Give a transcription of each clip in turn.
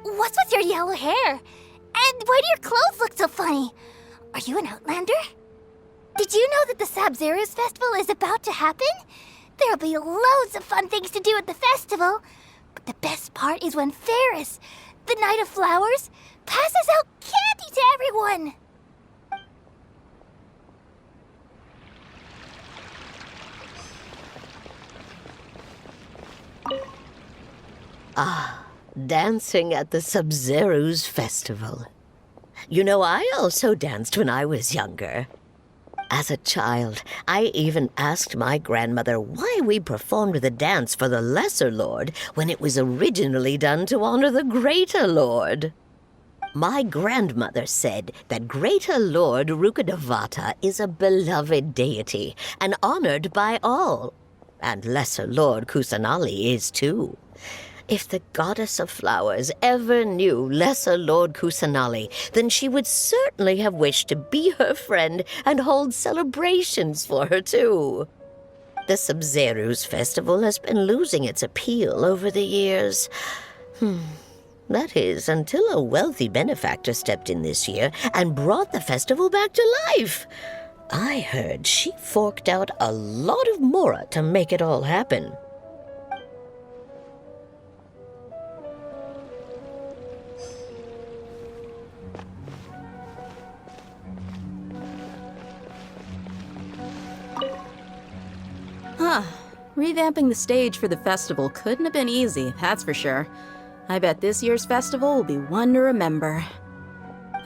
What's with your yellow hair? And why do your clothes look so funny? Are you an outlander? Did you know that the Sabzeruz festival is about to happen? There'll be loads of fun things to do at the festival. But the best part is when Ferris, the Knight of Flowers, passes out candy to everyone. Dancing at the Sabzeruz festival. You know, I also danced when I was younger. As a child, I even asked my grandmother why we performed the dance for the Lesser Lord when it was originally done to honor the Greater Lord. My grandmother said that Greater Lord Rukkhadevata is a beloved deity and honored by all. And Lesser Lord Kusanali is too. If the Goddess of Flowers ever knew Lesser Lord Kusanali, then she would certainly have wished to be her friend and hold celebrations for her, too. The Sabzeruz festival has been losing its appeal over the years. That is, until a wealthy benefactor stepped in this year and brought the festival back to life. I heard she forked out a lot of mora to make it all happen. Revamping the stage for the festival couldn't have been easy, that's for sure. I bet this year's festival will be one to remember.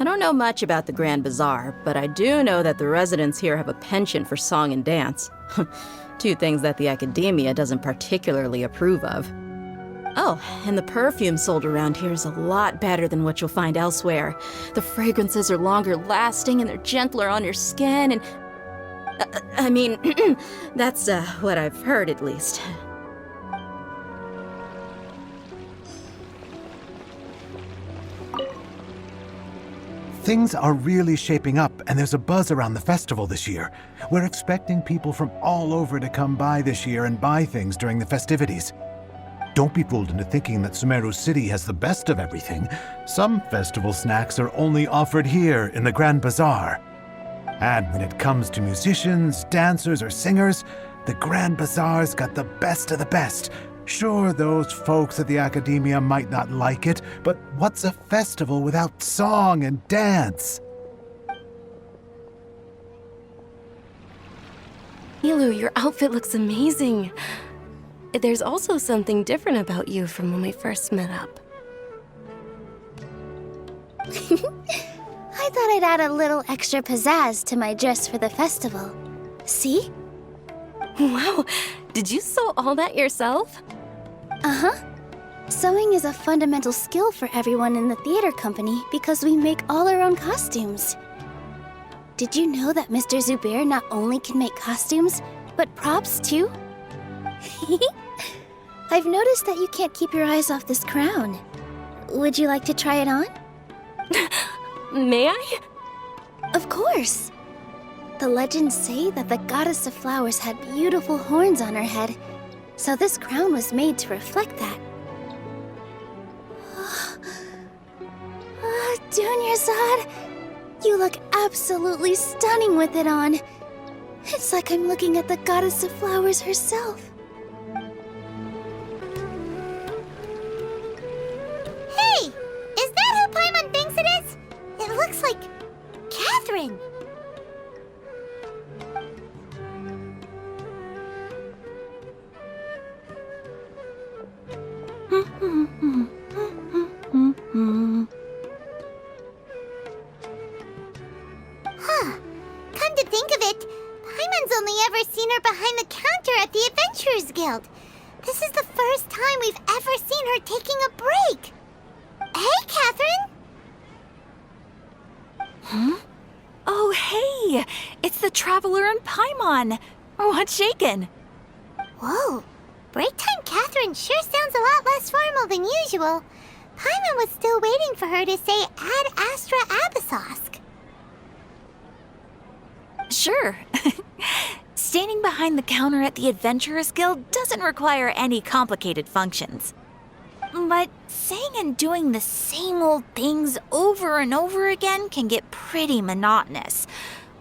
I don't know much about the Grand Bazaar, but I do know that the residents here have a penchant for song and dance. Two things that the academia doesn't particularly approve of. Oh, and the perfume sold around here is a lot better than what you'll find elsewhere. The fragrances are longer lasting and they're gentler on your skin and... I mean, that's what I've heard at least. Things are really shaping up, and there's a buzz around the festival this year. We're expecting people from all over to come by this year and buy things during the festivities. Don't be fooled into thinking that Sumeru City has the best of everything. Some festival snacks are only offered here in the Grand Bazaar. And when it comes to musicians, dancers, or singers, the Grand Bazaar's got the best of the best. Sure, those folks at the academia might not like it, but what's a festival without song and dance? Ilu, your outfit looks amazing. There's also something different about you from when we first met up. I thought I'd add a little extra pizzazz to my dress for the festival. See? Wow, did you sew all that yourself? Uh-huh. Sewing is a fundamental skill for everyone in the theater company because we make all our own costumes. Did you know that Mr. Zubair not only can make costumes, but props too? I've noticed that you can't keep your eyes off this crown. Would you like to try it on? May I? Of course! The legends say that the Goddess of Flowers had beautiful horns on her head, so this crown was made to reflect that. Dunyarzad, you look absolutely stunning with it on. It's like I'm looking at the Goddess of Flowers herself. Hey! Is that who Paimon thinks it is? It looks like Catherine. Come to think of it, Paimon's only ever seen her behind the counter at the Adventurers Guild. This is the first time we've ever seen her taking a break. Hey, Catherine! Huh? Oh, hey! It's the Traveler and Paimon! What's shaken? Whoa, break time Catherine sure sounds a lot less formal than usual. Paimon was still waiting for her to say Ad Astra Abyssosque. Sure. Standing behind the counter at the Adventurers Guild doesn't require any complicated functions. But saying and doing the same old things over and over again can get pretty monotonous.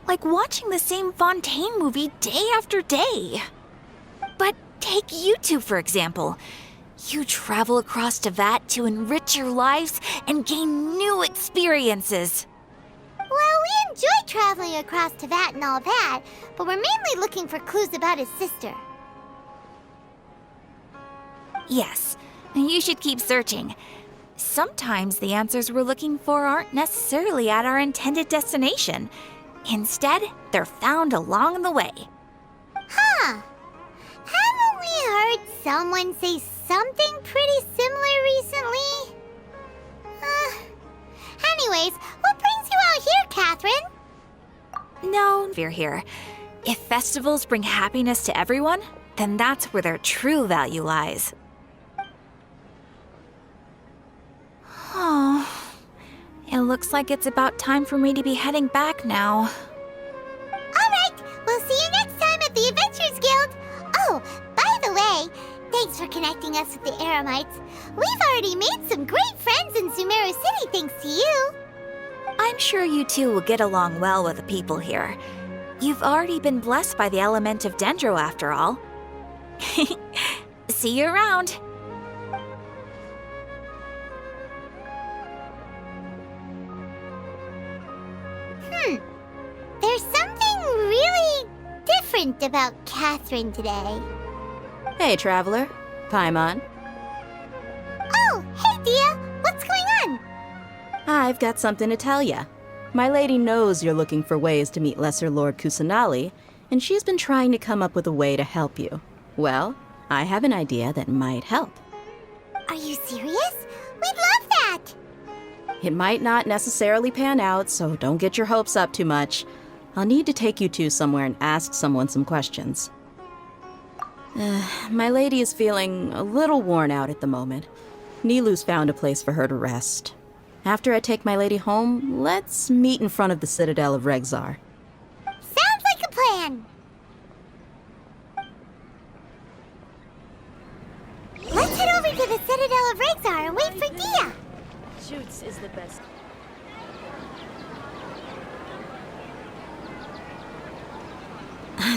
Like watching the same Fontaine movie day after day. But take you two, for example. You travel across Tevat to enrich your lives and gain new experiences. Well, we enjoy traveling across Tevat and all that, but we're mainly looking for clues about his sister. Yes, you should keep searching. Sometimes the answers we're looking for aren't necessarily at our intended destination. Instead, they're found along the way. Huh. Haven't we heard someone say something pretty similar recently? Anyways, what brings you out here, Catherine? No fear here. If festivals bring happiness to everyone, then that's where their true value lies. Oh, it looks like it's about time for me to be heading back now. Alright, we'll see you next time at the Adventurers Guild. Oh, by the way, thanks for connecting us with the Eremites. We've already made some great friends in Sumeru City thanks to you. I'm sure you two will get along well with the people here. You've already been blessed by the element of Dendro after all. See you around. There's something really different about Catherine today. Hey, Traveler. Paimon. Oh, hey Dia, what's going on? I've got something to tell ya. My lady knows you're looking for ways to meet Lesser Lord Kusanali, and she's been trying to come up with a way to help you. Well, I have an idea that might help. Are you serious? We'd love that! It might not necessarily pan out, so don't get your hopes up too much. I'll need to take you two somewhere and ask someone some questions. My lady is feeling a little worn out at the moment. Nilu's found a place for her to rest. After I take my lady home, let's meet in front of the Citadel of Regzar. Sounds like a plan! Let's head over to the Citadel of Regzar and wait for Dia! Shoots is the best.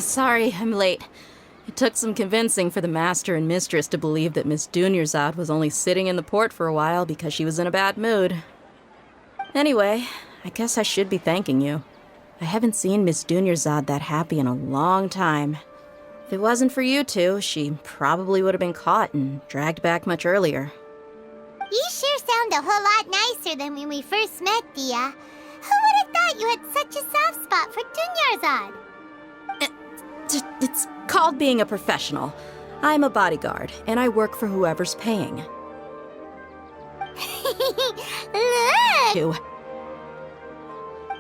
Sorry, I'm late. It took some convincing for the master and mistress to believe that Miss Dunyarzad was only sitting in the port for a while because she was in a bad mood. Anyway, I guess I should be thanking you. I haven't seen Miss Dunyarzad that happy in a long time. If it wasn't for you two, she probably would have been caught and dragged back much earlier. You sure sound a whole lot nicer than when we first met, Dia. Who would have thought you had such a soft spot for Dunyarzad? It's called being a professional. I'm a bodyguard, and I work for whoever's paying. Look!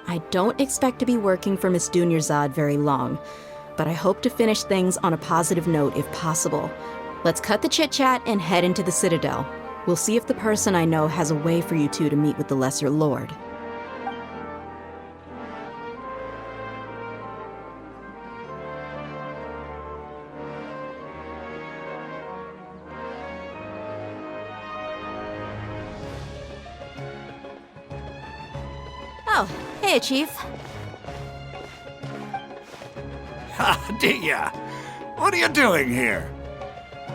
I don't expect to be working for Miss Dunyarzad very long, but I hope to finish things on a positive note if possible. Let's cut the chit-chat and head into the Citadel. We'll see if the person I know has a way for you two to meet with the Lesser Lord. Oh, hey, Chief. Ha, Dia! What are you doing here?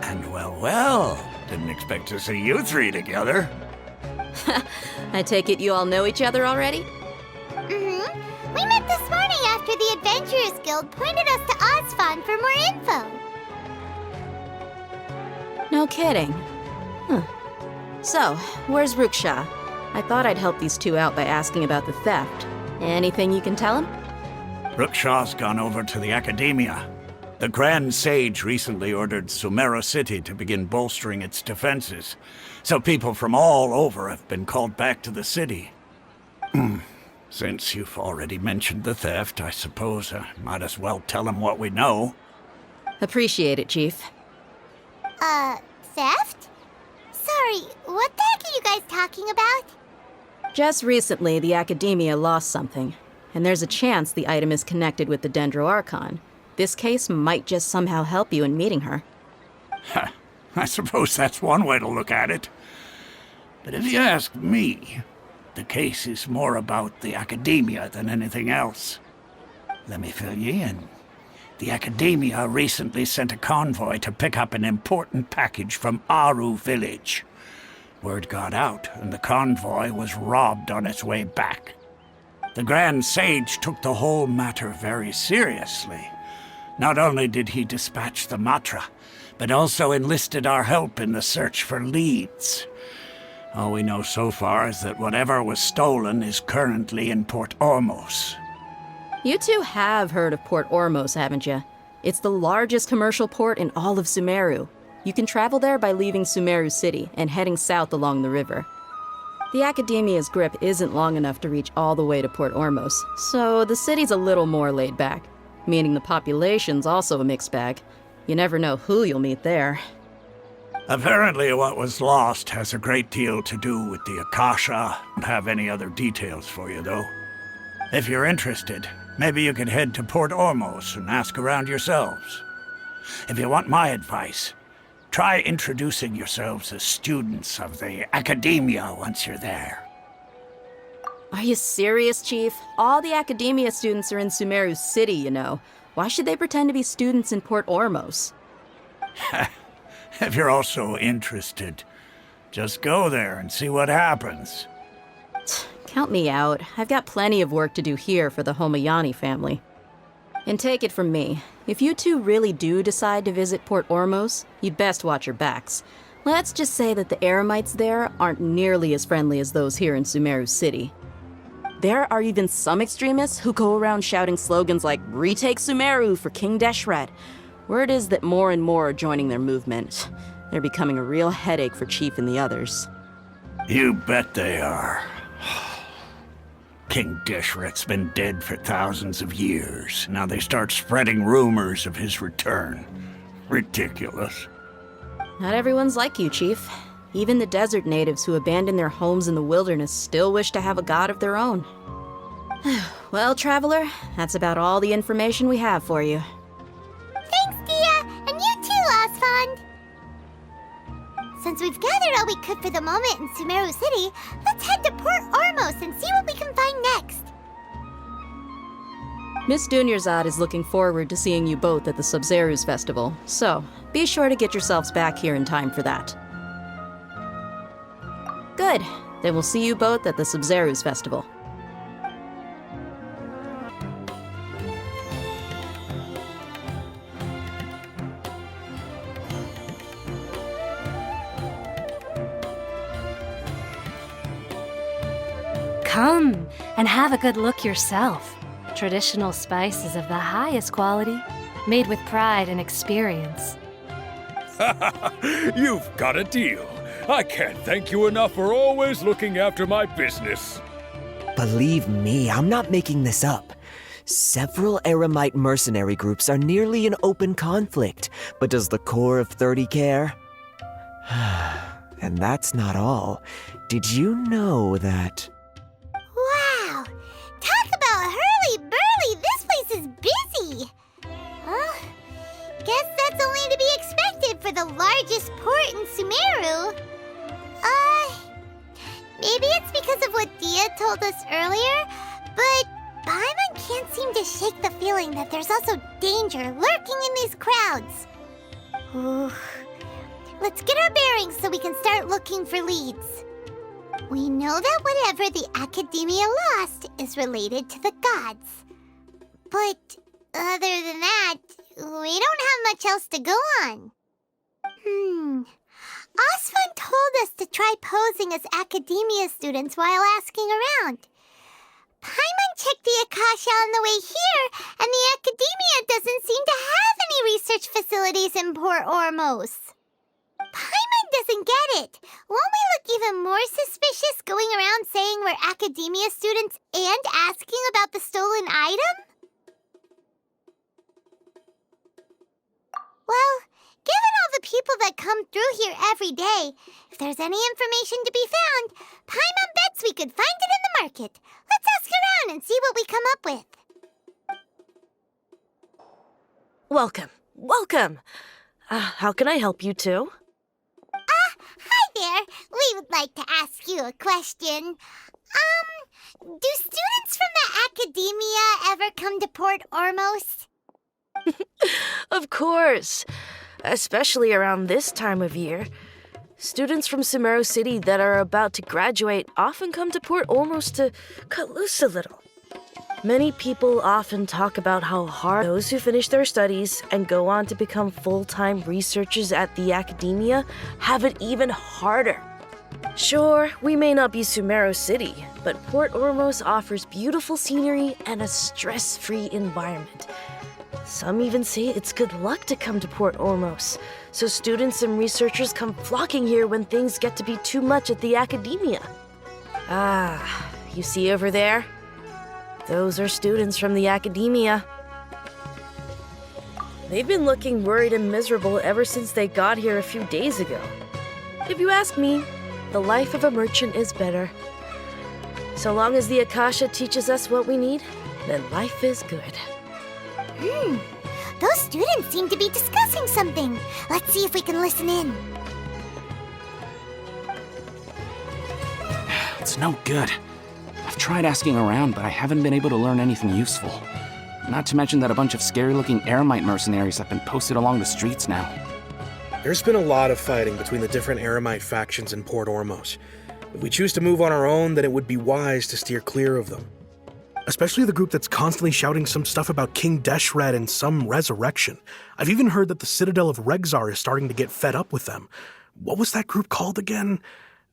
And well, didn't expect to see you three together. I take it you all know each other already? Mm-hmm. We met this morning after the Adventurers Guild pointed us to Osfon for more info. No kidding. Huh. So, where's Ruksha? I thought I'd help these two out by asking about the theft. Anything you can tell him? Rookshaw's gone over to the Academia. The Grand Sage recently ordered Sumeru City to begin bolstering its defenses, so people from all over have been called back to the city. Since you've already mentioned the theft, I suppose I might as well tell him what we know. Appreciate it, Chief. Theft? Sorry, what the heck are you guys talking about? Just recently, the Academia lost something, and there's a chance the item is connected with the Dendro Archon. This case might just somehow help you in meeting her. Ha! I suppose that's one way to look at it. But if you ask me, the case is more about the academia than anything else. Let me fill you in. The academia recently sent a convoy to pick up an important package from Aru village. Word got out, and the convoy was robbed on its way back. The Grand Sage took the whole matter very seriously. Not only did he dispatch the Matra, but also enlisted our help in the search for leads. All we know so far is that whatever was stolen is currently in Port Ormos. You two have heard of Port Ormos, haven't you? It's the largest commercial port in all of Sumeru. You can travel there by leaving Sumeru City and heading south along the river. The Academia's grip isn't long enough to reach all the way to Port Ormos, so the city's a little more laid back, meaning the population's also a mixed bag. You never know who you'll meet there. Apparently what was lost has a great deal to do with the Akasha. I don't have any other details for you, though. If you're interested, maybe you could head to Port Ormos and ask around yourselves. If you want my advice, try introducing yourselves as students of the Academia once you're there. Are you serious, Chief? All the Academia students are in Sumeru City, you know. Why should they pretend to be students in Port Ormos? If you're also interested, just go there and see what happens. Count me out. I've got plenty of work to do here for the Homayani family. And take it from me, if you two really do decide to visit Port Ormos, you'd best watch your backs. Let's just say that the Eremites there aren't nearly as friendly as those here in Sumeru City. There are even some extremists who go around shouting slogans like, "Retake Sumeru for King Deshret." Word is that more and more are joining their movement. They're becoming a real headache for Chief and the others. You bet they are. King Deshret's been dead for thousands of years. Now they start spreading rumors of his return. Ridiculous. Not everyone's like you, Chief. Even the desert natives who abandoned their homes in the wilderness still wish to have a god of their own. Well, Traveler, that's about all the information we have for you. Thanks, Dia, and you too, Osfond. Since we've gathered all we could for the moment in Sumeru City, let's head to Port Ormos and see what we can find next. Miss Dunyarzad is looking forward to seeing you both at the Sub-Zerus Festival, so be sure to get yourselves back here in time for that. Good. Then we'll see you both at the Sub-Zerus Festival. Come and have a good look yourself. Traditional spices of the highest quality, made with pride and experience. You've got a deal. I can't thank you enough for always looking after my business. Believe me, I'm not making this up. Several Eremite mercenary groups are nearly in open conflict, but does the core of 30 care? And that's not all. Did you know that... Wow! Talk about hurly-burly! This place is busy! Well, guess that's only to be expected for the largest port in Sumeru. Maybe it's because of what Dia told us earlier, but Paimon can't seem to shake the feeling that there's also danger lurking in these crowds. Ooh. Let's get our bearings so we can start looking for leads. We know that whatever the Academia lost is related to the gods. But other than that, we don't have much else to go on. Osfund told us to try posing as Academia students while asking around. Paimon checked the Akasha on the way here, and the Academia doesn't seem to have any research facilities in Port Ormos. Paimon doesn't get it. Won't we look even more suspicious going around saying we're Academia students and asking about the stolen item? Well, given all the people that come through here every day, if there's any information to be found, Paimon bets we could find it in the market. Let's ask around and see what we come up with. Welcome. How can I help you two? there. We would like to ask you a question. Do students from the academia ever come to Port Ormos? Of course. Especially around this time of year. Students from Sumeru City that are about to graduate often come to Port Ormos to cut loose a little. Many people often talk about how hard those who finish their studies and go on to become full-time researchers at the academia have it even harder. Sure, we may not be Sumeru City, but Port Ormos offers beautiful scenery and a stress-free environment. Some even say it's good luck to come to Port Ormos, so students and researchers come flocking here when things get to be too much at the academia. Ah, you see over there? Those are students from the academia. They've been looking worried and miserable ever since they got here a few days ago. If you ask me, the life of a merchant is better. So long as the Akasha teaches us what we need, then life is good. Those students seem to be discussing something. Let's see if we can listen in. It's no good. I've tried asking around, but I haven't been able to learn anything useful. Not to mention that a bunch of scary-looking Eremite mercenaries have been posted along the streets now. There's been a lot of fighting between the different Eremite factions in Port Ormos. If we choose to move on our own, then it would be wise to steer clear of them. Especially the group that's constantly shouting some stuff about King Deshret and some resurrection. I've even heard that the Citadel of Regzar is starting to get fed up with them. What was that group called again?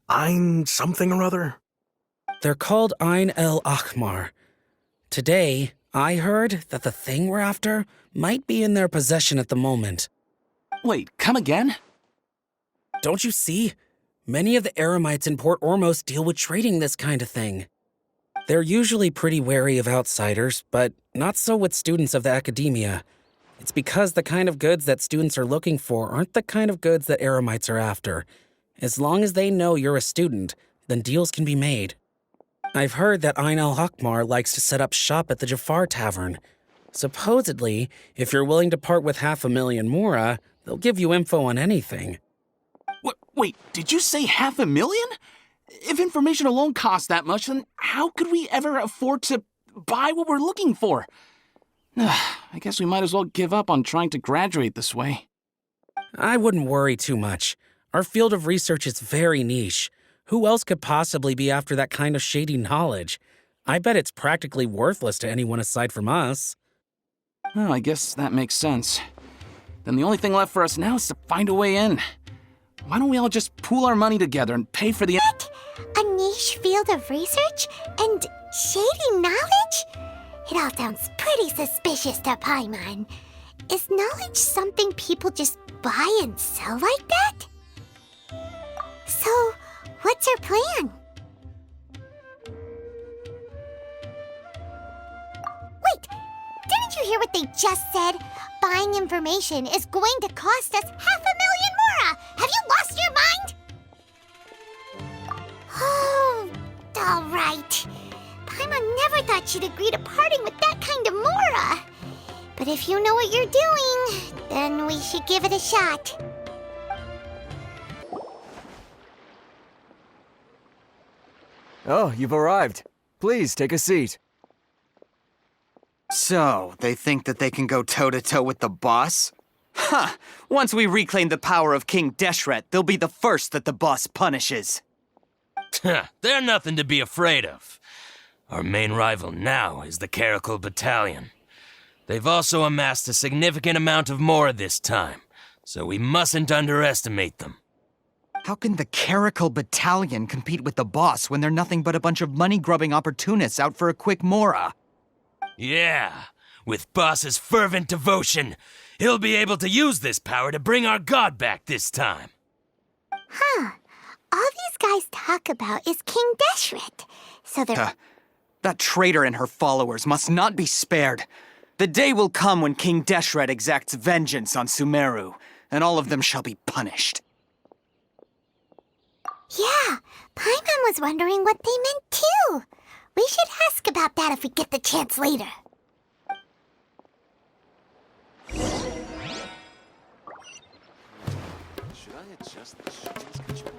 Ein something or other? They're called Ein El Akhmar. Today, I heard that the thing we're after might be in their possession at the moment. Wait, come again? Don't you see? Many of the Eremites in Port Ormos deal with trading this kind of thing. They're usually pretty wary of outsiders, but not so with students of the academia. It's because the kind of goods that students are looking for aren't the kind of goods that Eremites are after. As long as they know you're a student, then deals can be made. I've heard that Ein al-Hakmar likes to set up shop at the Jafar Tavern. Supposedly, if you're willing to part with 500,000 mora, they'll give you info on anything. Wait, did you say 500,000? If information alone costs that much, then how could we ever afford to buy what we're looking for? I guess we might as well give up on trying to graduate this way. I wouldn't worry too much. Our field of research is very niche. Who else could possibly be after that kind of shady knowledge? I bet it's practically worthless to anyone aside from us. Well, I guess that makes sense. Then the only thing left for us now is to find a way in. Why don't we all just pool our money together and pay for the— What? A niche field of research? And shady knowledge? It all sounds pretty suspicious to Paimon. Is knowledge something people just buy and sell like that? So, what's our plan? Wait, didn't you hear what they just said? Buying information is going to cost us 500,000 mora! Have you lost your mind? Oh, all right. Paimon never thought she'd agree to parting with that kind of mora. But if you know what you're doing, then we should give it a shot. Oh, you've arrived. Please, take a seat. So, they think that they can go toe-to-toe with the boss? Ha! Once we reclaim the power of King Deshret, they'll be the first that the boss punishes. They're nothing to be afraid of. Our main rival now is the Caracal Battalion. They've also amassed a significant amount of mora this time, so we mustn't underestimate them. How can the Caracal Battalion compete with the boss when they're nothing but a bunch of money-grubbing opportunists out for a quick mora? Yeah, with boss's fervent devotion, he'll be able to use this power to bring our god back this time. Huh. All these guys talk about is King Deshret. So they're... That traitor and her followers must not be spared. The day will come when King Deshret exacts vengeance on Sumeru, and all of them shall be punished. Yeah, Paimon was wondering what they meant too. We should ask about that if we get the chance later. Should I adjust the shades control?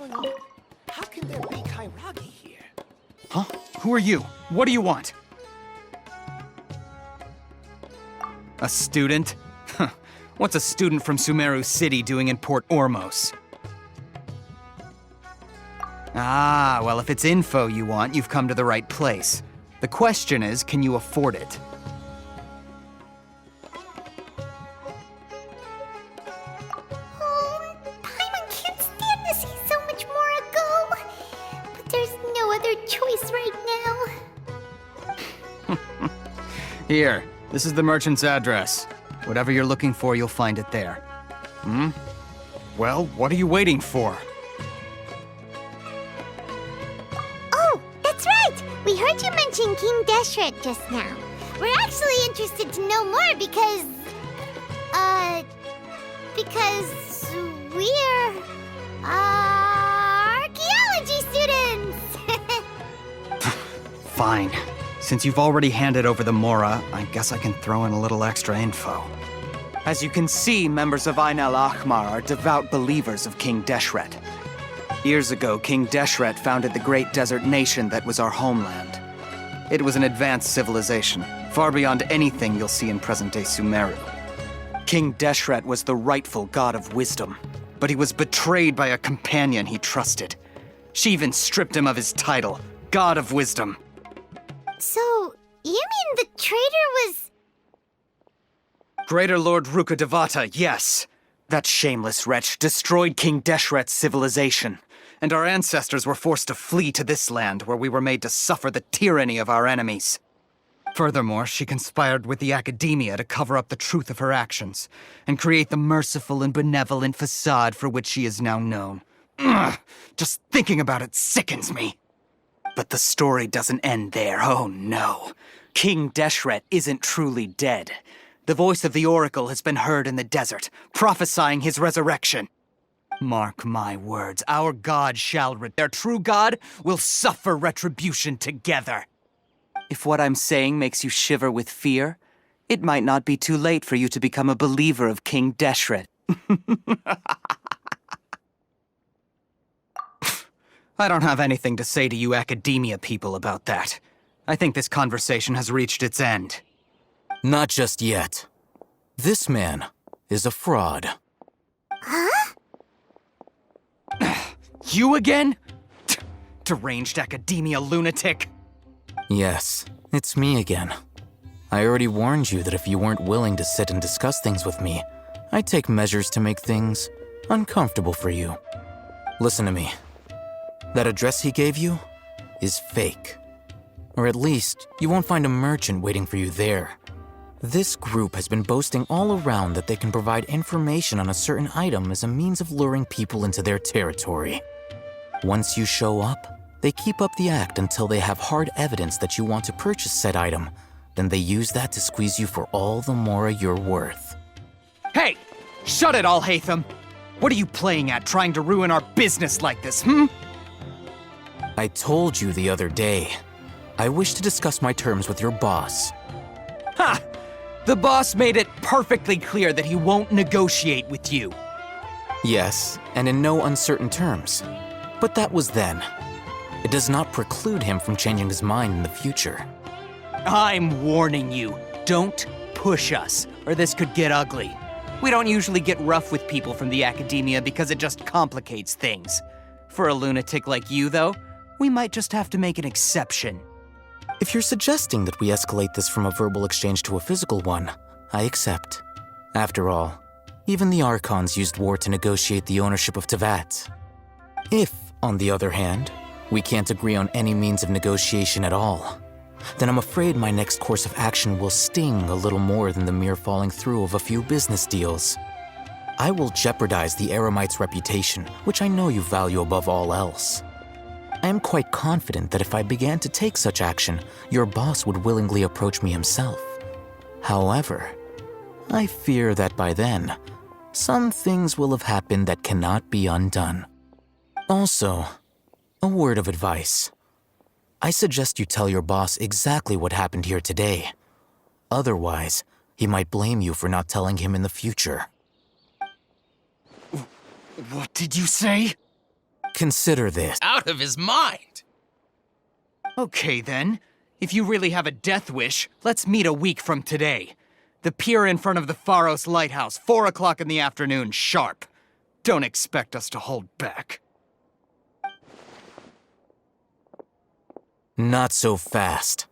going on? How can there be Kairagi here? Huh? Who are you? What do you want? A student? What's a student from Sumeru City doing in Port Ormos? Ah, well, if it's info you want, you've come to the right place. The question is, can you afford it? Paimon can't stand to see so much more go. But there's no other choice right now. Here, this is the merchant's address. Whatever you're looking for, you'll find it there. Hmm? Well, what are you waiting for? Oh, that's right! We heard you mention King Deshret just now. We're actually interested to know more because we're, archaeology students! Fine. Since you've already handed over the Mora, I guess I can throw in a little extra info. As you can see, members of Ain al-Ahmar are devout believers of King Deshret. Years ago, King Deshret founded the great desert nation that was our homeland. It was an advanced civilization, far beyond anything you'll see in present-day Sumeru. King Deshret was the rightful god of wisdom, but he was betrayed by a companion he trusted. She even stripped him of his title, God of Wisdom. So, you mean the traitor was... Greater Lord Rukkhadevata, yes. That shameless wretch destroyed King Deshret's civilization, and our ancestors were forced to flee to this land where we were made to suffer the tyranny of our enemies. Furthermore, she conspired with the academia to cover up the truth of her actions, and create the merciful and benevolent facade for which she is now known. Ugh, just thinking about it sickens me. But the story doesn't end there, oh no. King Deshret isn't truly dead. The voice of the Oracle has been heard in the desert, prophesying his resurrection. Mark my words, our god shall their true god will suffer retribution together. If what I'm saying makes you shiver with fear, it might not be too late for you to become a believer of King Deshret. I don't have anything to say to you academia people about that. I think this conversation has reached its end. Not just yet. This man is a fraud. Huh? You again? Deranged academia lunatic. Yes, it's me again. I already warned you that if you weren't willing to sit and discuss things with me, I'd take measures to make things uncomfortable for you. Listen to me. That address he gave you is fake. Or at least, you won't find a merchant waiting for you there. This group has been boasting all around that they can provide information on a certain item as a means of luring people into their territory. Once you show up, they keep up the act until they have hard evidence that you want to purchase said item. Then they use that to squeeze you for all the more you're worth. Hey! Shut it, Alhaitham! What are you playing at, trying to ruin our business like this, hmm? I told you the other day. I wish to discuss my terms with your boss. Ha! The boss made it perfectly clear that he won't negotiate with you. Yes, and in no uncertain terms. But that was then. It does not preclude him from changing his mind in the future. I'm warning you, don't push us, or this could get ugly. We don't usually get rough with people from the academia because it just complicates things. For a lunatic like you, though, we might just have to make an exception. If you're suggesting that we escalate this from a verbal exchange to a physical one, I accept. After all, even the Archons used war to negotiate the ownership of Tevat. If, on the other hand, we can't agree on any means of negotiation at all, then I'm afraid my next course of action will sting a little more than the mere falling through of a few business deals. I will jeopardize the Eremite's reputation, which I know you value above all else. I am quite confident that if I began to take such action, your boss would willingly approach me himself. However, I fear that by then, some things will have happened that cannot be undone. Also, a word of advice. I suggest you tell your boss exactly what happened here today. Otherwise, he might blame you for not telling him in the future. What did you say? Consider this. Out of his mind! Okay then. If you really have a death wish, let's meet a week from today. The pier in front of the Pharos Lighthouse, 4 o'clock in the afternoon, sharp. Don't expect us to hold back. Not so fast.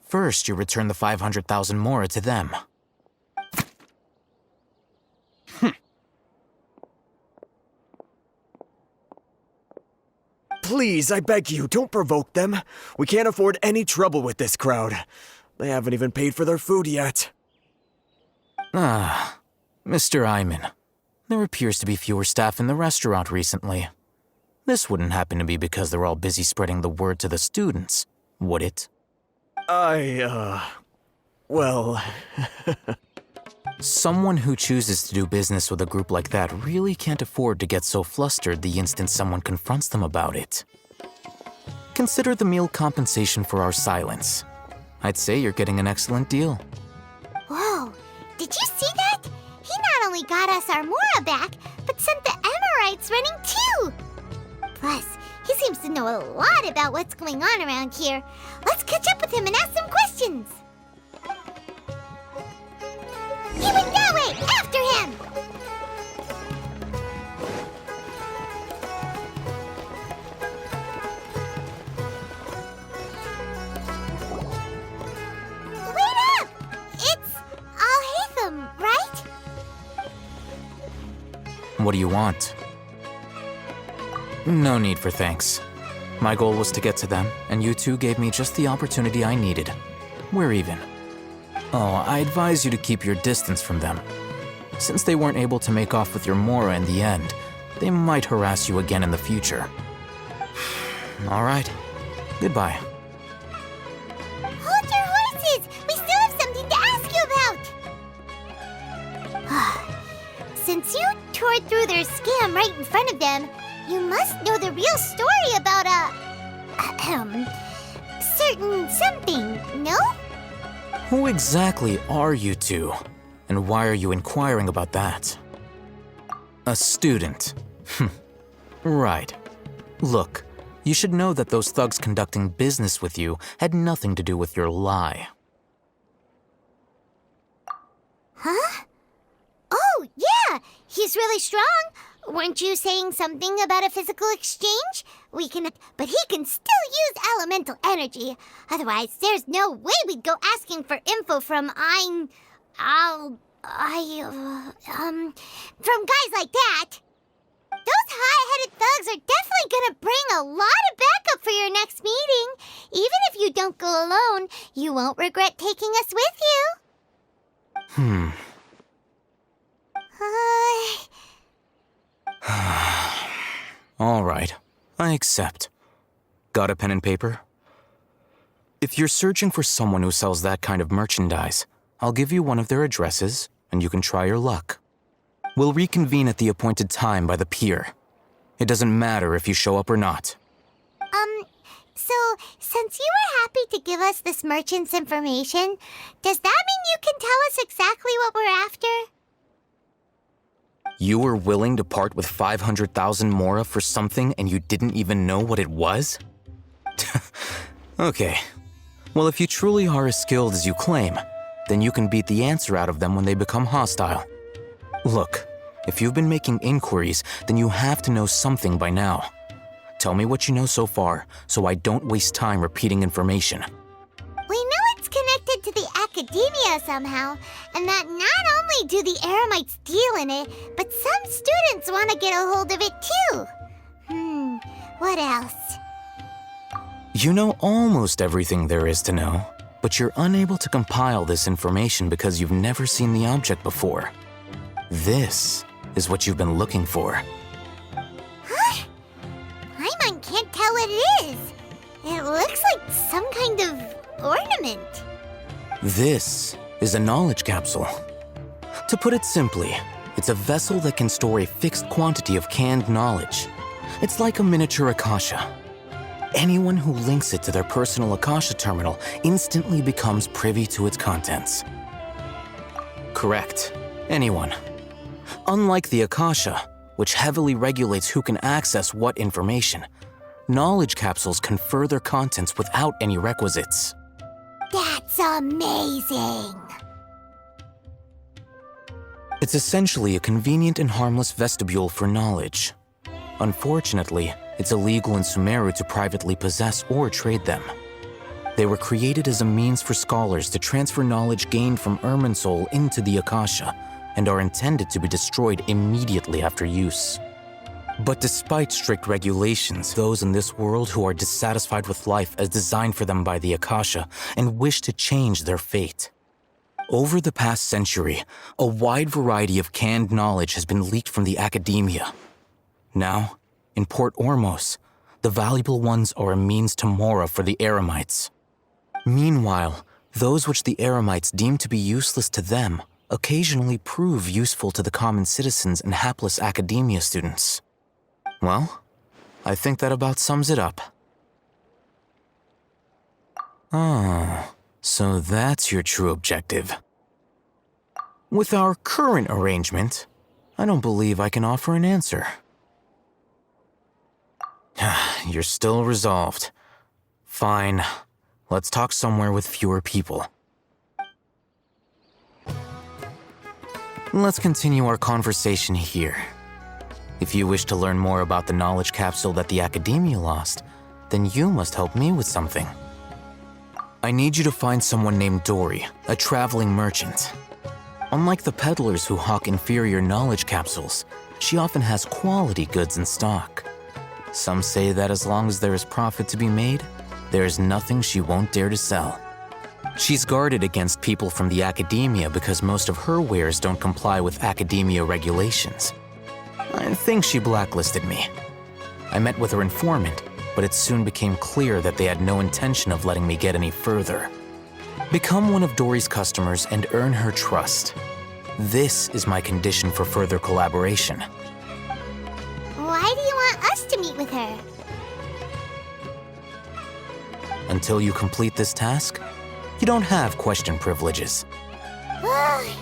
First, you return the 500,000 mora to them. Please, I beg you, don't provoke them. We can't afford any trouble with this crowd. They haven't even paid for their food yet. Ah, Mr. Iman. There appears to be fewer staff in the restaurant recently. This wouldn't happen to be because they're all busy spreading the word to the students, would it? Well... Someone who chooses to do business with a group like that really can't afford to get so flustered the instant someone confronts them about it. Consider the meal compensation for our silence. I'd say you're getting an excellent deal. Whoa, did you see that? He not only got us our Mora back, but sent the Amorites running too! Plus, he seems to know a lot about what's going on around here. Let's catch up with him and ask some questions! He went that way! After him! Wait up! It's Al-Haytham, right? What do you want? No need for thanks. My goal was to get to them, and you two gave me just the opportunity I needed. We're even. Oh, I advise you to keep your distance from them. Since they weren't able to make off with your Mora in the end, they might harass you again in the future. All right. Goodbye. Hold your horses! We still have something to ask you about! Since you tore through their scam right in front of them, you must know the real story about certain something, no? Who exactly are you two? And why are you inquiring about that? A student. Right. Look, you should know that those thugs conducting business with you had nothing to do with your lie. Huh? Oh, yeah! He's really strong! Weren't you saying something about a physical exchange? But he can still use elemental energy. Otherwise, there's no way we'd go asking for info from from guys like that. Those high-headed thugs are definitely gonna bring a lot of backup for your next meeting. Even if you don't go alone, you won't regret taking us with you. All right, I accept. Got a pen and paper? If you're searching for someone who sells that kind of merchandise, I'll give you one of their addresses, and you can try your luck. We'll reconvene at the appointed time by the pier. It doesn't matter if you show up or not. So, since you were happy to give us this merchant's information, does that mean you can tell us exactly what we're after? You were willing to part with 500,000 mora for something and you didn't even know what it was? Okay. Well, if you truly are as skilled as you claim, then you can beat the answer out of them when they become hostile. Look, if you've been making inquiries, then you have to know something by now. Tell me what you know so far, so I don't waste time repeating information. We know it's connected to the academia somehow, and that not only do the Eremites deal in it, but some students want to get a hold of it too. What else? You know almost everything there is to know, but you're unable to compile this information because you've never seen the object before. This is what you've been looking for. Huh? Paimon can't tell what it is. It looks like some kind of ornament. This is a knowledge capsule. To put it simply, it's a vessel that can store a fixed quantity of canned knowledge. It's like a miniature Akasha. Anyone who links it to their personal Akasha terminal instantly becomes privy to its contents. Correct. Anyone. Unlike the Akasha, which heavily regulates who can access what information. Knowledge capsules confer their contents without any requisites. That's amazing! It's essentially a convenient and harmless vestibule for knowledge. Unfortunately, it's illegal in Sumeru to privately possess or trade them. They were created as a means for scholars to transfer knowledge gained from Irminsul into the Akasha, and are intended to be destroyed immediately after use. But despite strict regulations, those in this world who are dissatisfied with life as designed for them by the Akasha and wish to change their fate. Over the past century, a wide variety of canned knowledge has been leaked from the academia. Now, in Port Ormos, the valuable ones are a means to Mora for the Eremites. Meanwhile, those which the Eremites deem to be useless to them occasionally prove useful to the common citizens and hapless academia students. Well, I think that about sums it up. Oh, so that's your true objective. With our current arrangement, I don't believe I can offer an answer. You're still resolved. Fine. Let's talk somewhere with fewer people. Let's continue our conversation here. If you wish to learn more about the knowledge capsule that the Academia lost, then you must help me with something. I need you to find someone named Dory, a traveling merchant. Unlike the peddlers who hawk inferior knowledge capsules, she often has quality goods in stock. Some say that as long as there is profit to be made, there is nothing she won't dare to sell. She's guarded against people from the Academia because most of her wares don't comply with Academia regulations. I think she blacklisted me. I met with her informant, but it soon became clear that they had no intention of letting me get any further. Become one of Dory's customers and earn her trust. This is my condition for further collaboration. Why do you want us to meet with her? Until you complete this task, you don't have question privileges. Fine.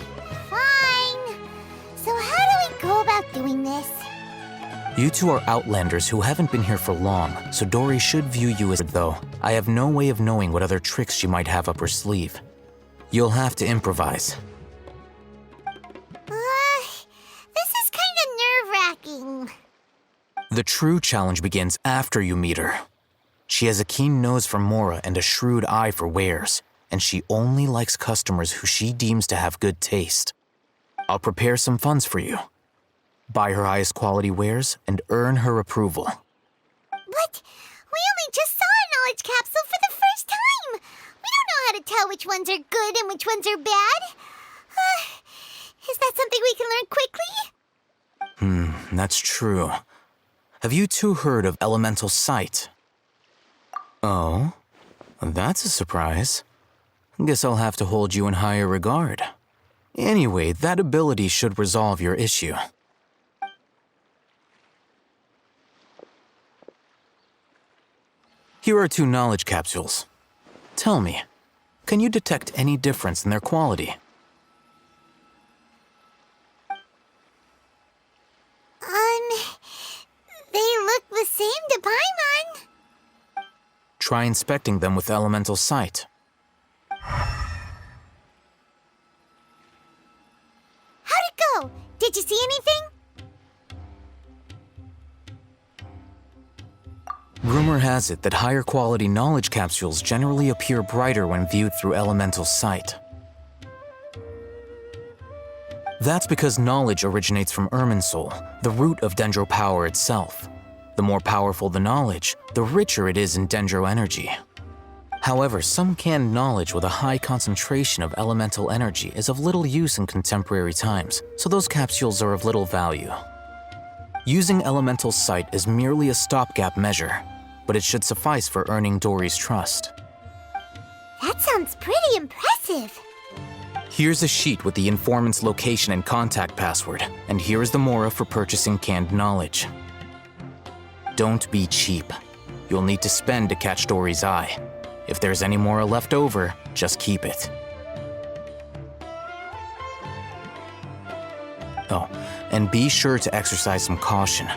So how do we go about doing this? You two are outlanders who haven't been here for long, so Dory should view you as though I have no way of knowing what other tricks she might have up her sleeve. You'll have to improvise. This is kind of nerve-wracking. The true challenge begins after you meet her. She has a keen nose for Mora and a shrewd eye for wares, and she only likes customers who she deems to have good taste. I'll prepare some funds for you. Buy her highest quality wares and earn her approval. But we only just saw a knowledge capsule for the first time. We don't know how to tell which ones are good and which ones are bad. Is that something we can learn quickly? That's true. Have you two heard of elemental sight? Oh, that's a surprise. Guess I'll have to hold you in higher regard. Anyway, that ability should resolve your issue. Here are 2 knowledge capsules. Tell me, can you detect any difference in their quality? They look the same to Paimon. Try inspecting them with elemental sight. How'd it go? Did you see anything? Rumor has it that higher quality knowledge capsules generally appear brighter when viewed through elemental sight. That's because knowledge originates from Irminsul, the root of Dendro power itself. The more powerful the knowledge, the richer it is in Dendro energy. However, some canned knowledge with a high concentration of elemental energy is of little use in contemporary times, so those capsules are of little value. Using elemental sight is merely a stopgap measure, but it should suffice for earning Dory's trust. That sounds pretty impressive. Here's a sheet with the informant's location and contact password, and here is the Mora for purchasing canned knowledge. Don't be cheap. You'll need to spend to catch Dory's eye. If there's any Mora left over, just keep it. Oh, And be sure to exercise some caution.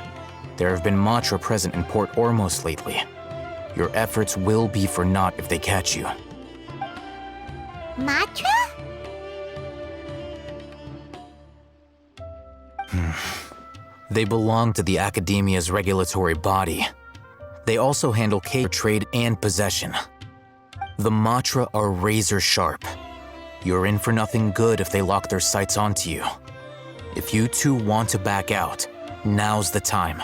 There have been Matra present in Port Ormos lately. Your efforts will be for naught if they catch you. Matra? They belong to the Academia's regulatory body. They also handle trade and possession. The Matra are razor sharp. You're in for nothing good if they lock their sights onto you. If you two want to back out, now's the time.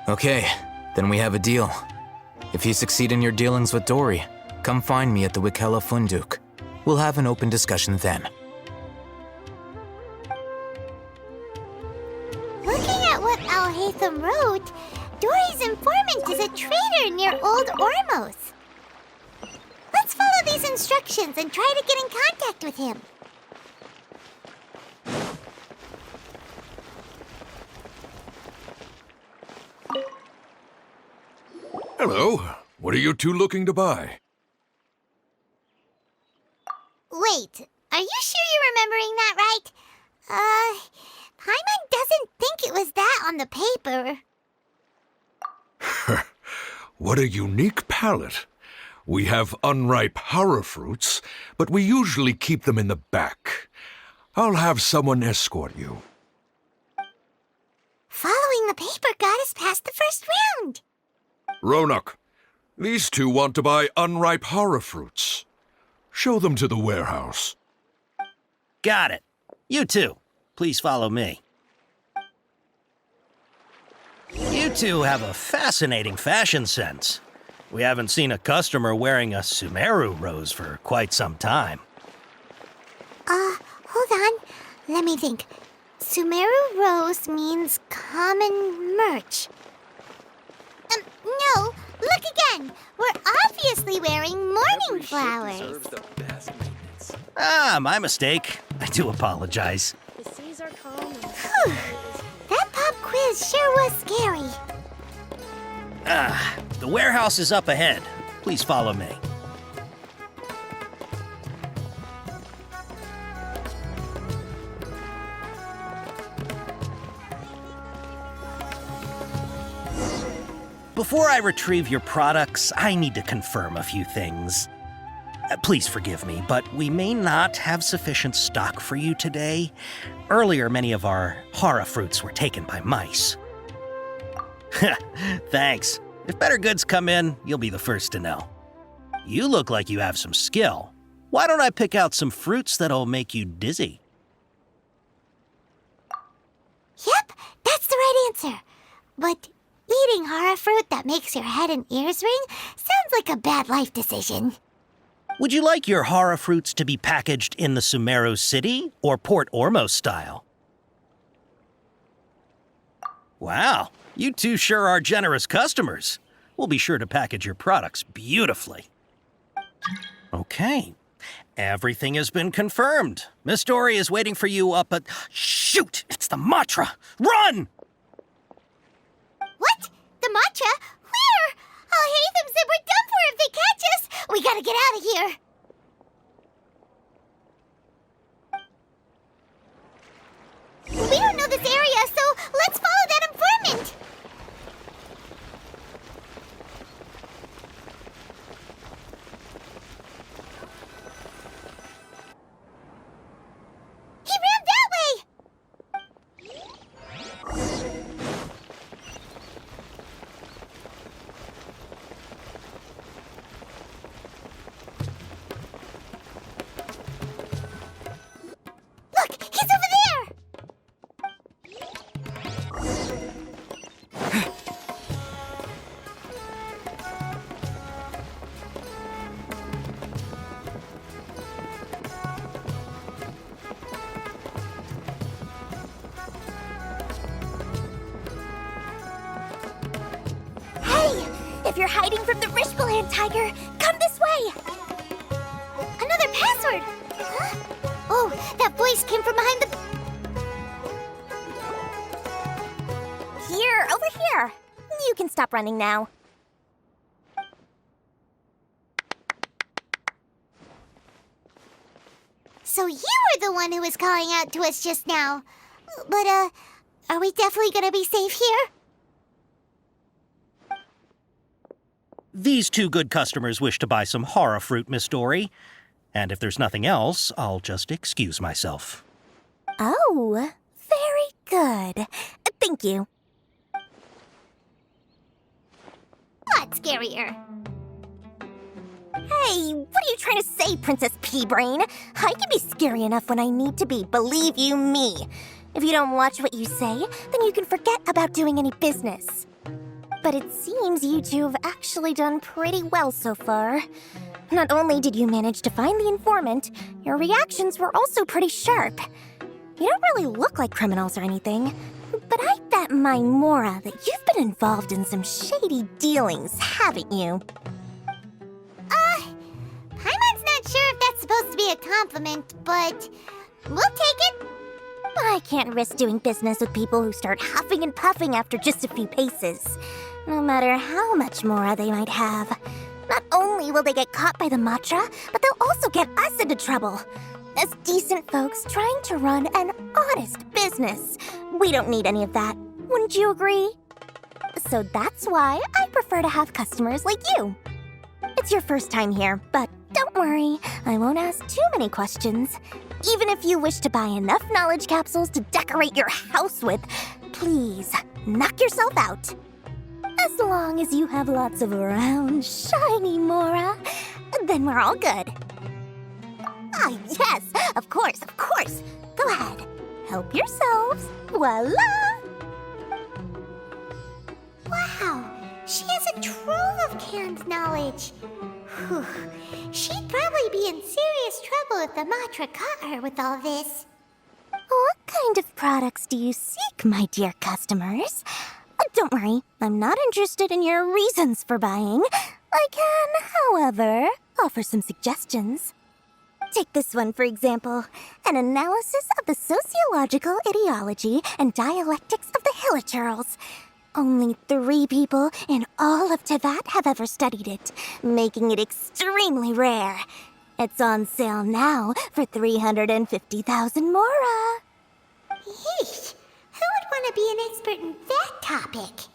Okay, then we have a deal. If you succeed in your dealings with Dory, come find me at the Wikela Funduk. We'll have an open discussion then. Looking at what Al-Haytham wrote, Dory's informant is a traitor near Old Ormos. Let's follow these instructions and try to get in contact with him. Hello. What are you two looking to buy? Wait, are you sure you're remembering that right? Paimon doesn't think it was that on the paper. What a unique palate. We have unripe hara fruits, but we usually keep them in the back. I'll have someone escort you. Following the paper got us past the first round. Ronak, these two want to buy unripe hara fruits. Show them to the warehouse. Got it. You two, please follow me. You two have a fascinating fashion sense. We haven't seen a customer wearing a Sumeru rose for quite some time. Hold on. Let me think. Sumeru rose means common merch. No, look again. We're obviously wearing morning flowers. Ah, my mistake. I do apologize. Phew. That pop quiz sure was scary. The warehouse is up ahead. Please follow me. Before I retrieve your products, I need to confirm a few things. Please forgive me, but we may not have sufficient stock for you today. Earlier, many of our hara fruits were taken by mice. Thanks. If better goods come in, you'll be the first to know. You look like you have some skill. Why don't I pick out some fruits that'll make you dizzy? Yep, that's the right answer. But eating hara fruit that makes your head and ears ring sounds like a bad life decision. Would you like your hara fruits to be packaged in the Sumeru City or Port Ormos style? Wow, you two sure are generous customers. We'll be sure to package your products beautifully. Okay, everything has been confirmed. Miss Dory is waiting for you up at... Shoot! It's the Matra! Run! What? The Matra? Where? Al-Haytham said we're done for if they catch us. We gotta get out of here. We don't know this area, so let's follow that informant. He ran that way. Look, he's over there. Hey, if you're hiding from the Rishbaland tiger, come this way. Another password. Huh? Oh, that voice came from behind the... Here, over here. You can stop running now. So you were the one who was calling out to us just now. But, are we definitely gonna be safe here? These two good customers wish to buy some horror fruit, Miss Dory. And if there's nothing else, I'll just excuse myself. Oh, very good. Thank you. What's scarier? Hey, what are you trying to say, Princess Pea-Brain? I can be scary enough when I need to be, believe you me. If you don't watch what you say, then you can forget about doing any business. But it seems you two have actually done pretty well so far. Not only did you manage to find the informant, your reactions were also pretty sharp. You don't really look like criminals or anything, but I bet my Mora that you've been involved in some shady dealings, haven't you? Paimon's not sure if that's supposed to be a compliment, but we'll take it. I can't risk doing business with people who start huffing and puffing after just a few paces, no matter how much Mora they might have. Not only will they get caught by the Matra, but they'll also get us into trouble. As decent folks trying to run an honest business, we don't need any of that. Wouldn't you agree? So that's why I prefer to have customers like you. It's your first time here, but don't worry, I won't ask too many questions. Even if you wish to buy enough knowledge capsules to decorate your house with, please knock yourself out. As long as you have lots of round, shiny Mora, then we're all good. Ah, yes, of course, of course. Go ahead, help yourselves. Voila! Wow, she has a trove of canned knowledge. Whew. She'd probably be in serious trouble if the Matra caught her with all this. What kind of products do you seek, my dear customers? Don't worry, I'm not interested in your reasons for buying. I can, however, offer some suggestions. Take this one, for example. An analysis of the sociological ideology and dialectics of the Hilichurls. Only 3 people in all of Teyvat have ever studied it, making it extremely rare. It's on sale now for 350,000 Mora. Yeesh, who would want to be an expert in that topic?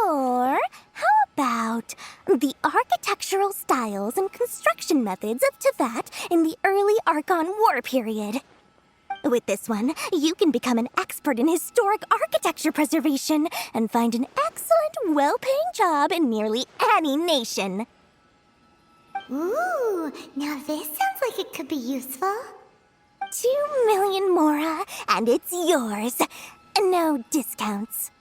Or how about the architectural styles and construction methods of Teyvat in the early Archon War period? With this one, you can become an expert in historic architecture preservation and find an excellent, well-paying job in nearly any nation. Ooh, now this sounds like it could be useful. 2 million Mora, and it's yours. No discounts.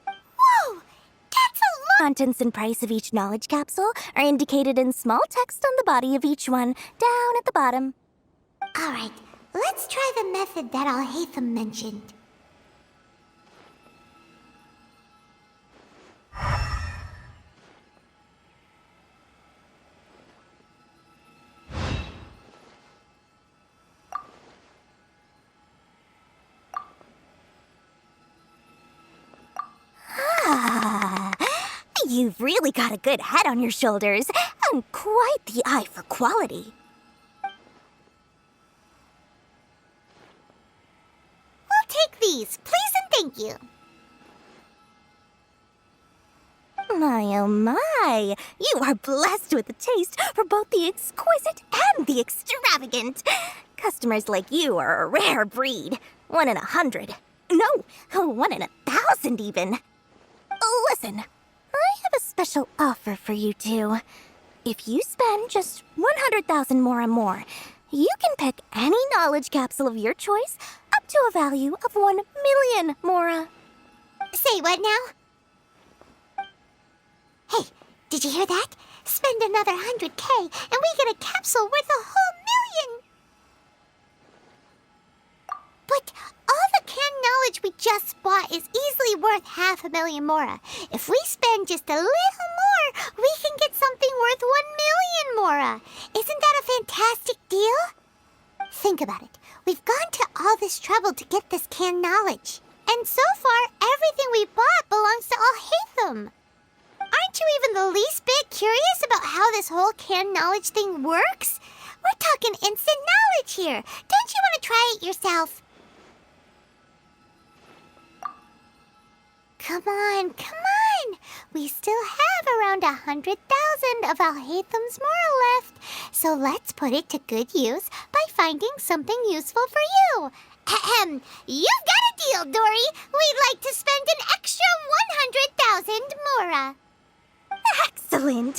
Whoa, that's a lot! Contents and price of each knowledge capsule are indicated in small text on the body of each one, down at the bottom. All right, let's try the method that Al-Haytham mentioned. You've really got a good head on your shoulders, and quite the eye for quality. We'll take these, please and thank you. My oh my, you are blessed with a taste for both the exquisite and the extravagant. Customers like you are a rare breed. 1 in 100. No, 1 in 1,000 even. Listen, I have a special offer for you two. If you spend just 100,000 more, you can pick any knowledge capsule of your choice up to a value of 1 million Mora. Say what now? Hey, did you hear that? Spend another 100K and we get a capsule worth a whole million! But all the canned knowledge we just bought is easily worth 500,000 Mora. If we spend just a little more, we can get something worth 1 million Mora. Isn't that a fantastic deal? Think about it. We've gone to all this trouble to get this canned knowledge. And so far, everything we bought belongs to Al-Haytham. Aren't you even the least bit curious about how this whole canned knowledge thing works? We're talking instant knowledge here. Don't you want to try it yourself? Come on, come on. We still have around 100,000 of Alhaitham's moral left. So let's put it to good use by finding something useful for you. Ahem. You've got a deal, Dory. We'd like to spend an extra 100,000 mora. Excellent.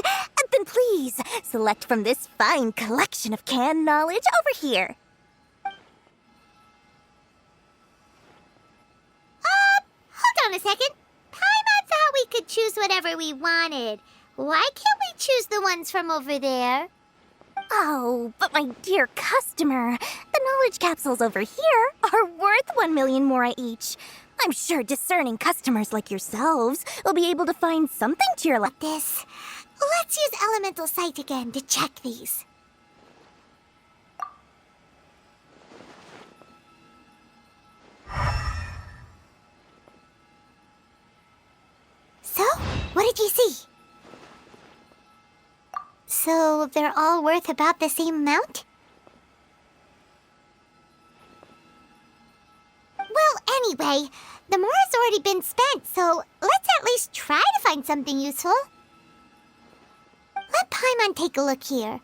Then please, select from this fine collection of canned knowledge over here. Hold on a second. Paimon thought we could choose whatever we wanted. Why can't we choose the ones from over there? Oh, but my dear customer, the knowledge capsules over here are worth 1 million mora each. I'm sure discerning customers like yourselves will be able to find something to your like this. Let's use Elemental Sight again to check these. So, what did you see? So, they're all worth about the same amount? Well, anyway, the mora's already been spent, so let's at least try to find something useful. Let Paimon take a look here.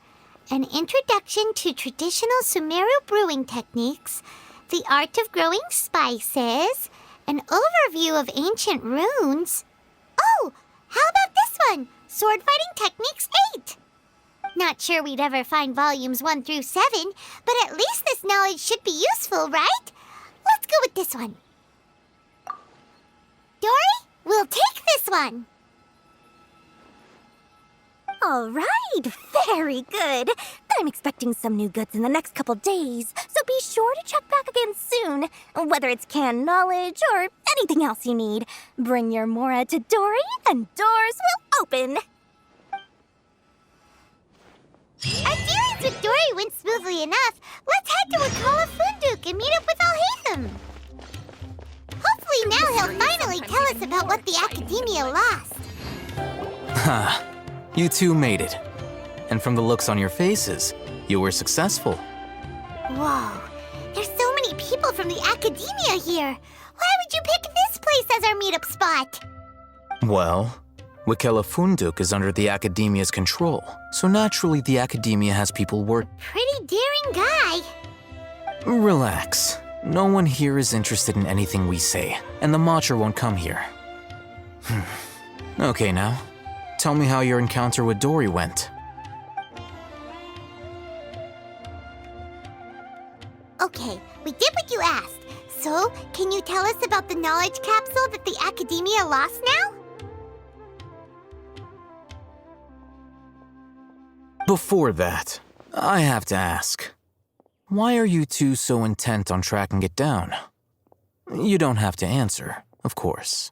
An introduction to traditional Sumeru brewing techniques, the art of growing spices, an overview of ancient runes. Oh, how about this one? Sword Fighting Techniques 8. Not sure we'd ever find volumes 1 through 7, but at least this knowledge should be useful, right? Let's go with this one. Dory, we'll take this one. All right, very good. I'm expecting some new goods in the next couple days, so be sure to check back again soon. Whether it's canned knowledge or anything else you need, bring your mora to Dory and doors will open. Our dealings with Dory went smoothly enough. Let's head to Wakala Funduk and meet up with Alhaitham. Hopefully now he'll finally tell us about what the Academia lost. Ha, you two made it. And from the looks on your faces, you were successful. Whoa, there's so many people from the Academia here. Why would you pick this place as our meetup spot? Well, Wakela Funduk is under the Academia's control, so naturally the Academia has people Pretty daring guy. Relax. No one here is interested in anything we say, and the Matcha won't come here. Okay now, tell me how your encounter with Dory went. Okay, we did what you asked. So, can you tell us about the knowledge capsule that the Academia lost now? Before that, I have to ask, why are you two so intent on tracking it down? You don't have to answer, of course.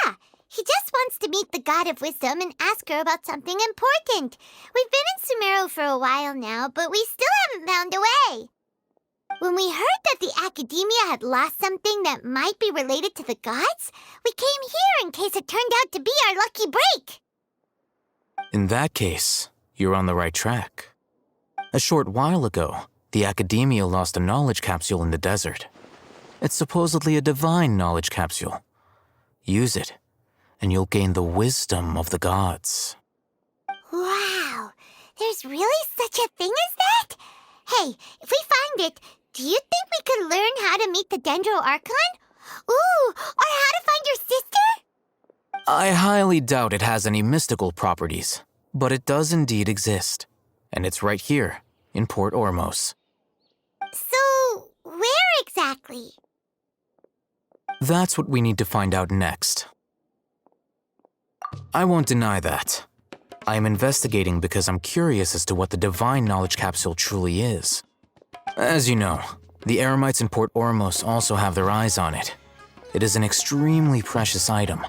Yeah, he just wants to meet the God of Wisdom and ask her about something important. We've been in Sumeru for a while now, but we still haven't found a way. When we heard that the Academia had lost something that might be related to the gods, we came here in case it turned out to be our lucky break. In that case, you're on the right track. A short while ago, the Academia lost a knowledge capsule in the desert. It's supposedly a divine knowledge capsule. Use it, and you'll gain the wisdom of the gods. Wow, there's really such a thing as that? Hey, if we find it, do you think we could learn how to meet the Dendro Archon? Ooh, or how to find your sister? I highly doubt it has any mystical properties, but it does indeed exist. And it's right here, in Port Ormos. So, where exactly? That's what we need to find out next. I won't deny that. I am investigating because I'm curious as to what the divine knowledge capsule truly is. As you know, the Eremites in Port Ormos also have their eyes on it. It is an extremely precious item.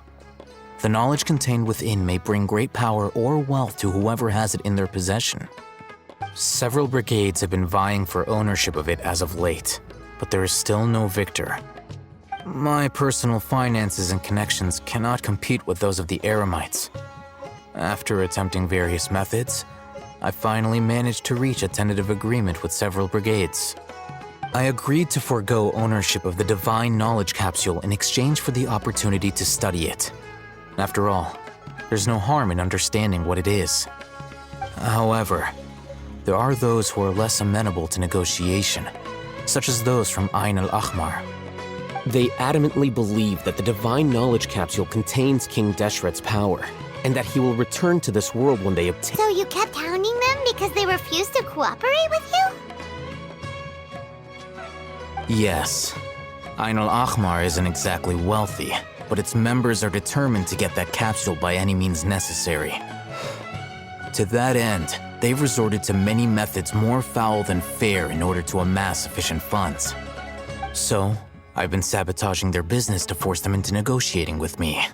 The knowledge contained within may bring great power or wealth to whoever has it in their possession. Several brigades have been vying for ownership of it as of late, but there is still no victor. My personal finances and connections cannot compete with those of the Eremites. After attempting various methods, I finally managed to reach a tentative agreement with several brigades. I agreed to forego ownership of the Divine Knowledge Capsule in exchange for the opportunity to study it. After all, there's no harm in understanding what it is. However, there are those who are less amenable to negotiation, such as those from Ain al-Ahmar. They adamantly believe that the Divine Knowledge Capsule contains King Deshret's power, and that he will return to this world when they obtain— So you kept hounding them because they refused to cooperate with you? Yes. Ain al-Ahmar isn't exactly wealthy, but its members are determined to get that capsule by any means necessary. To that end, they've resorted to many methods more foul than fair in order to amass sufficient funds. So, I've been sabotaging their business to force them into negotiating with me.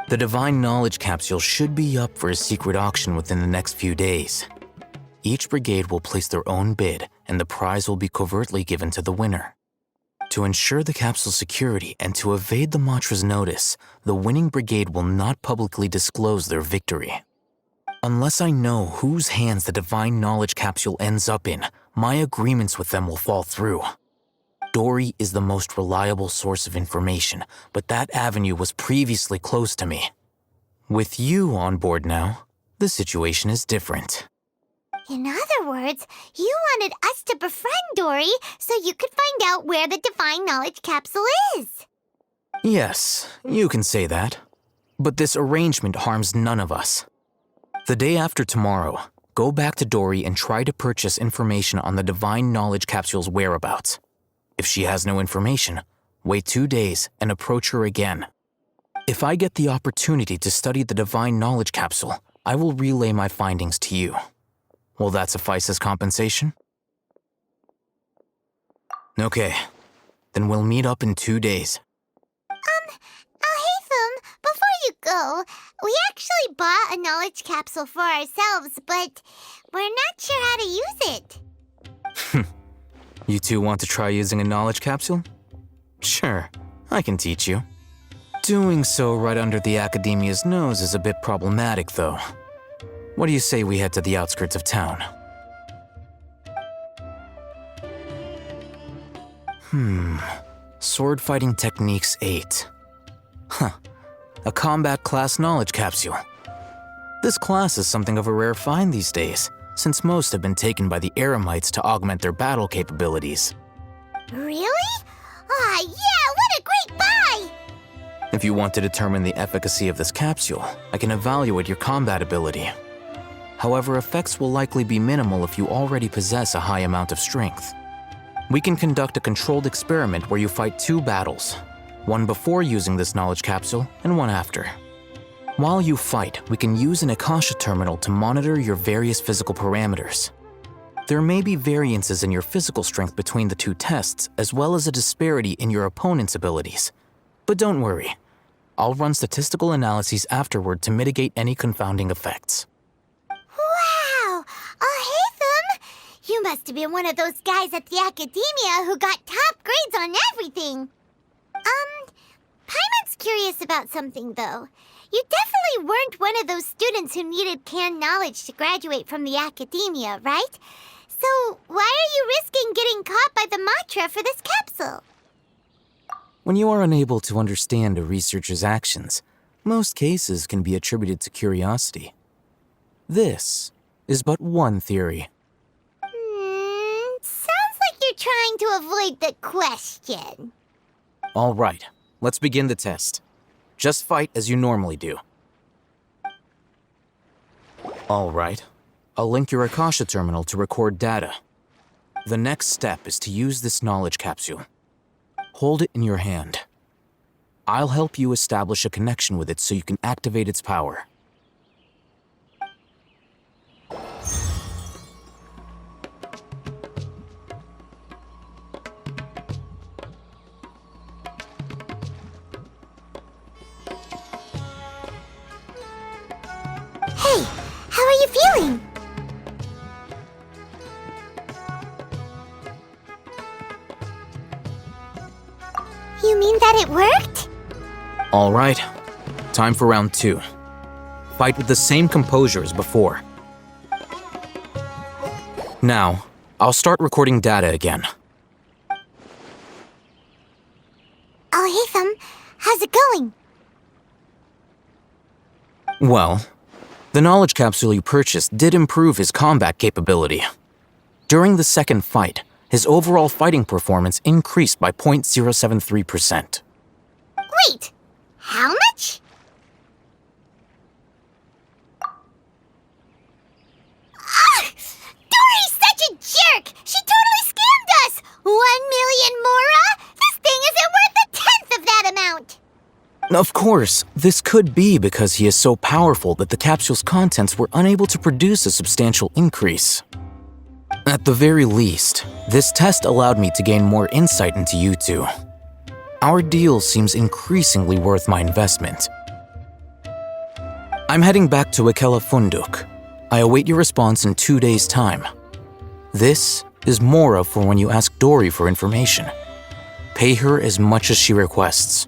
The Divine Knowledge Capsule should be up for a secret auction within the next few days. Each brigade will place their own bid, and the prize will be covertly given to the winner. To ensure the capsule's security and to evade the Matra's notice, the winning brigade will not publicly disclose their victory. Unless I know whose hands the Divine Knowledge Capsule ends up in, my agreements with them will fall through. Dory is the most reliable source of information, but that avenue was previously closed to me. With you on board now, the situation is different. In other words, you wanted us to befriend Dory so you could find out where the Divine Knowledge Capsule is. Yes, you can say that. But this arrangement harms none of us. The day after tomorrow, go back to Dory and try to purchase information on the Divine Knowledge Capsule's whereabouts. If she has no information, wait 2 days and approach her again. If I get the opportunity to study the Divine Knowledge Capsule, I will relay my findings to you. Will that suffice as compensation? Okay, then we'll meet up in 2 days. Alhaitham, before you go, we actually bought a knowledge capsule for ourselves, but we're not sure how to use it. You two want to try using a knowledge capsule? Sure, I can teach you. Doing so right under the Academia's nose is a bit problematic, though. What do you say we head to the outskirts of town? Sword Fighting Techniques 8. A combat class knowledge capsule. This class is something of a rare find these days, since most have been taken by the Eremites to augment their battle capabilities. Really? Aw, yeah, what a great buy! If you want to determine the efficacy of this capsule, I can evaluate your combat ability. However, effects will likely be minimal if you already possess a high amount of strength. We can conduct a controlled experiment where you fight 2 battles, one before using this knowledge capsule and one after. While you fight, we can use an Akasha terminal to monitor your various physical parameters. There may be variances in your physical strength between the 2 tests, as well as a disparity in your opponent's abilities. But don't worry, I'll run statistical analyses afterward to mitigate any confounding effects. Wow! Alhaitham! You must have been one of those guys at the Academia who got top grades on everything. Paimon's curious about something, though. You definitely weren't one of those students who needed canned knowledge to graduate from the Academia, right? So why are you risking getting caught by the Matra for this capsule? When you are unable to understand a researcher's actions, most cases can be attributed to curiosity. This is but one theory. Sounds like you're trying to avoid the question. All right, let's begin the test. Just fight as you normally do. All right, I'll link your Akasha terminal to record data. The next step is to use this knowledge capsule. Hold it in your hand. I'll help you establish a connection with it so you can activate its power. Hey, how are you feeling? You mean that it worked? All right, time for round 2. fight with the same composure as before. Now, I'll start recording data again. Oh, hey, Thumb. How's it going? Well, the knowledge capsule you purchased did improve his combat capability. During the second fight, his overall fighting performance increased by 0.073%. Wait, how much? Dory's such a jerk! She totally scammed us! 1 million mora? This thing isn't worth a tenth of that amount! Of course, this could be because he is so powerful that the capsule's contents were unable to produce a substantial increase. At the very least, this test allowed me to gain more insight into you two. Our deal seems increasingly worth my investment. I'm heading back to Ikela Funduk. I await your response in 2 days' time. This is Mora for when you ask Dory for information. Pay her as much as she requests.